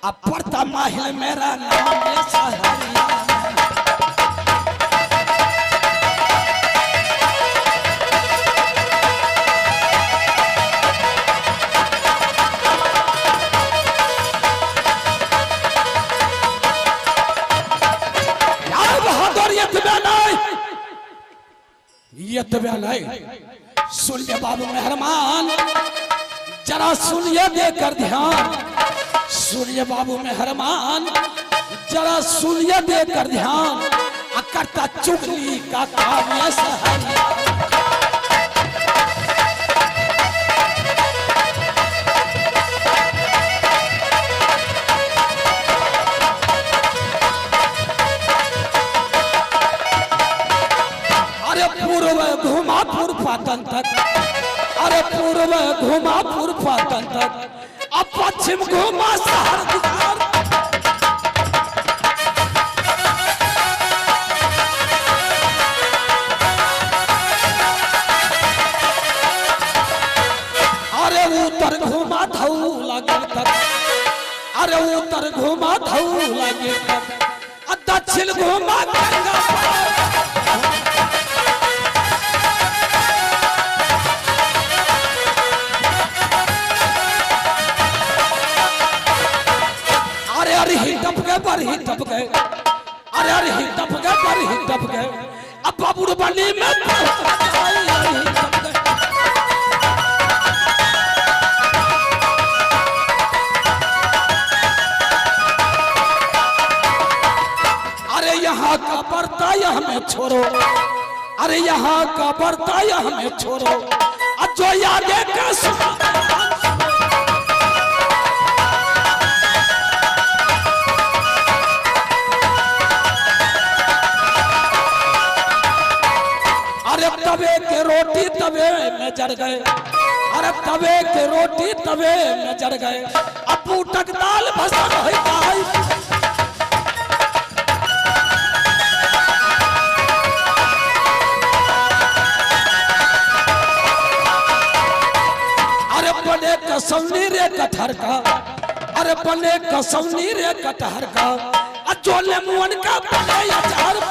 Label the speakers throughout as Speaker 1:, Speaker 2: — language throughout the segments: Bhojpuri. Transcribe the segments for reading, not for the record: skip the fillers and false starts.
Speaker 1: अब पड़ता माहिल मेरा नाम है सहरिया। ये नहीं सुनिए बाबू मेहरमान, जरा सुनिए देकर ध्यान। सुनिए बाबू मेहरमान, जरा सुनिए देकर ध्यान। करता चुगली का काम है सहरिया। घुमा पूर्व पाटन तक, अरे पूर्व घुमा पूर्व पाटन तक, अब पश्चिम घुमा शहर दिगार। अरे उत्तर घुमा धौला गिर तक, अरे उत्तर घुमा धौला गिर तक, दक्षिण घुमा गंगा पार। पर ही टप गए, अरे अरे ही टप गए, पर ही टप गए। अब बाबू बनी में अरे यहाँ का बरता हमें छोड़ो, अरे यहाँ का बरता हमें छोड़ो। अब जो आगे का सुना तवे के रोटी तवे में जड़ गए, अरे तवे के रोटी तवे में जड़ गए। अब बूटक दाल भसन है गाय। अरे बने कसौनी रे कटहर का, अरे बने कसौनी रे कटहर का, अजोले मुअन का बने अचार।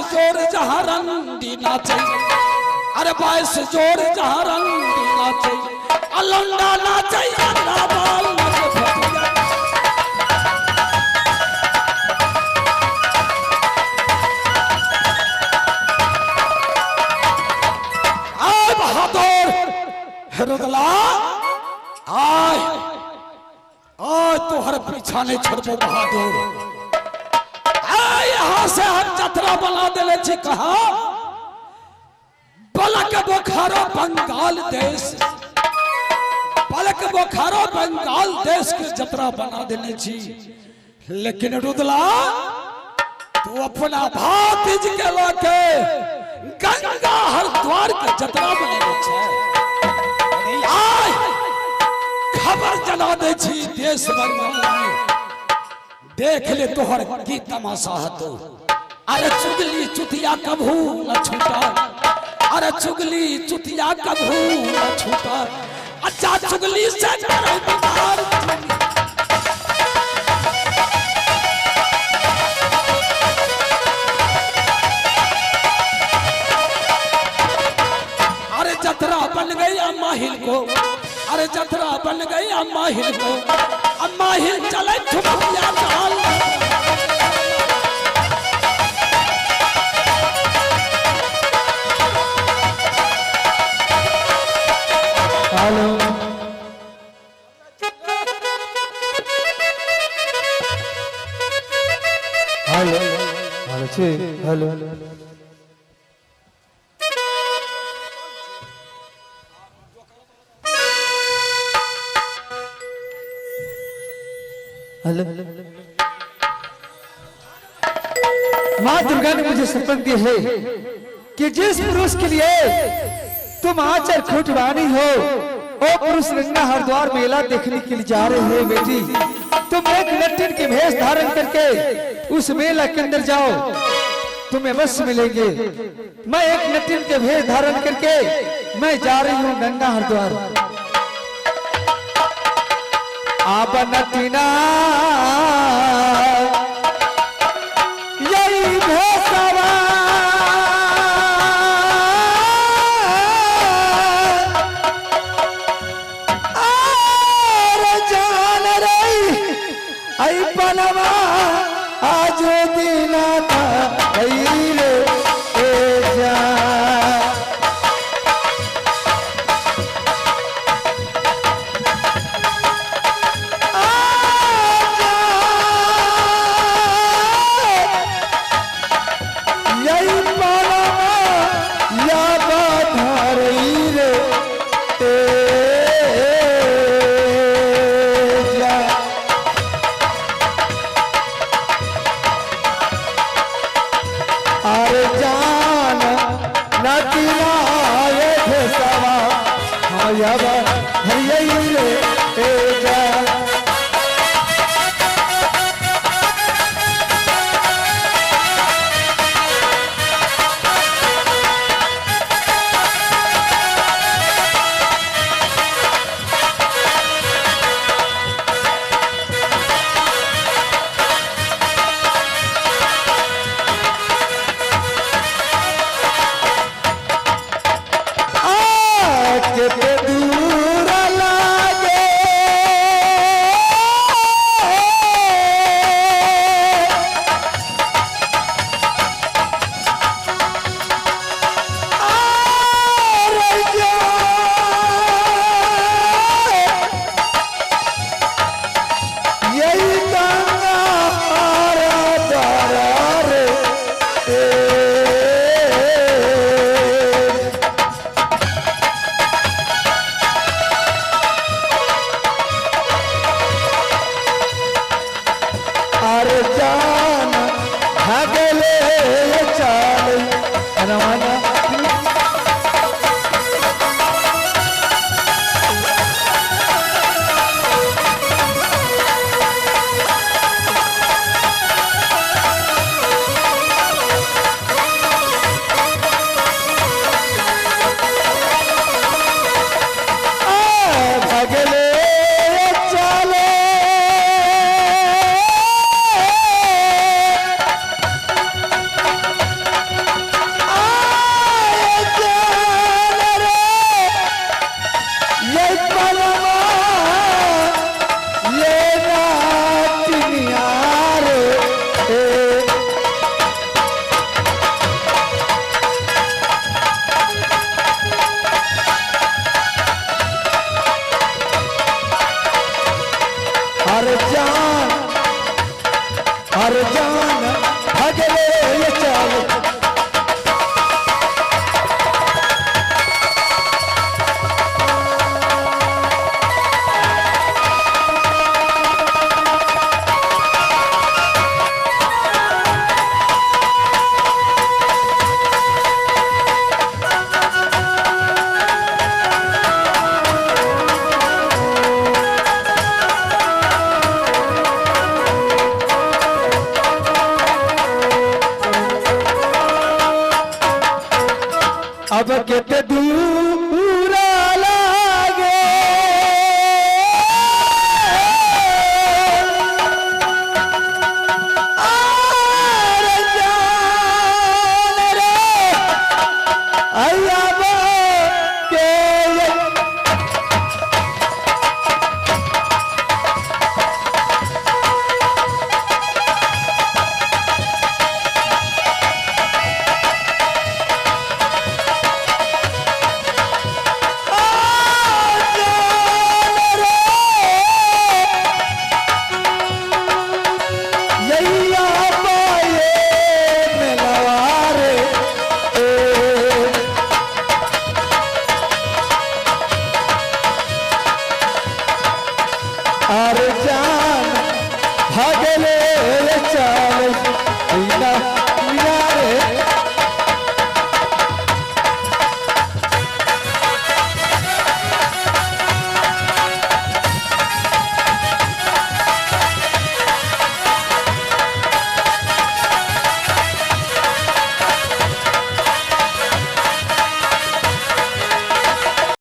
Speaker 1: जोर जहाँ रंडी नाचे, अरे बाईस जोर जहाँ रंडी नाचे, अलंडा नाचे बाल नाचे। आय बहादुर रुदला, आय आय तोहर पीछा नहीं छोड़बो बहादुर। यहाँ से हम जतरा बना देले छी, कहा पलक बोखारो बंगाल देश, पलक बोखारो बंगाल देश के जतरा बना देले छी। लेकिन रुदला तू अपना भातीज के लाके गंगा हरिद्वार के जतरा बना छे। आय खबर जना दे छी देश बंगाल, देख ले तोहर की तमाशा हतो। अरे चुगली चुतिया कभू न छूटा, अरे चुगली चुतिया कभू न छूटा। अच्छा चुगली से करो बिगाड़। अरे जतरा बन गई अम्मा हिल को, अरे जतरा बन गई अम्मा हिल को। अम्मा हिल चले ठुमरिया डाल। हेलो हेलो हेलो छी हेलो हेलो
Speaker 2: माँ दुर्गा ने मुझे शपथ दी है कि जिस पुरुष के लिए तुम आचर खुटवानी हो, वो पुरुष गंगा हरिद्वार मेला देखने के लिए जा रहे हो। बेटी तुम एक लट्ठन के भेष धारण करके उस मेला के अंदर जाओ तुम्हें अवश्य मिलेंगे। मैं एक नटिन के भेष धारण करके मैं जा रही हूँ गंगा हरिद्वार। आप नटिना यही भेषवा जान रही आई पलवा आज दीना था रे जा यही पलवा या बाधा रही रे अरे जान नटिना ये भेषवा हयवा हयई रे जा के दूर लागे यही गंगा हरिद्वार अरे जान भागले चाल रवाना भागले चाले हर जान भगले चल अब के दूर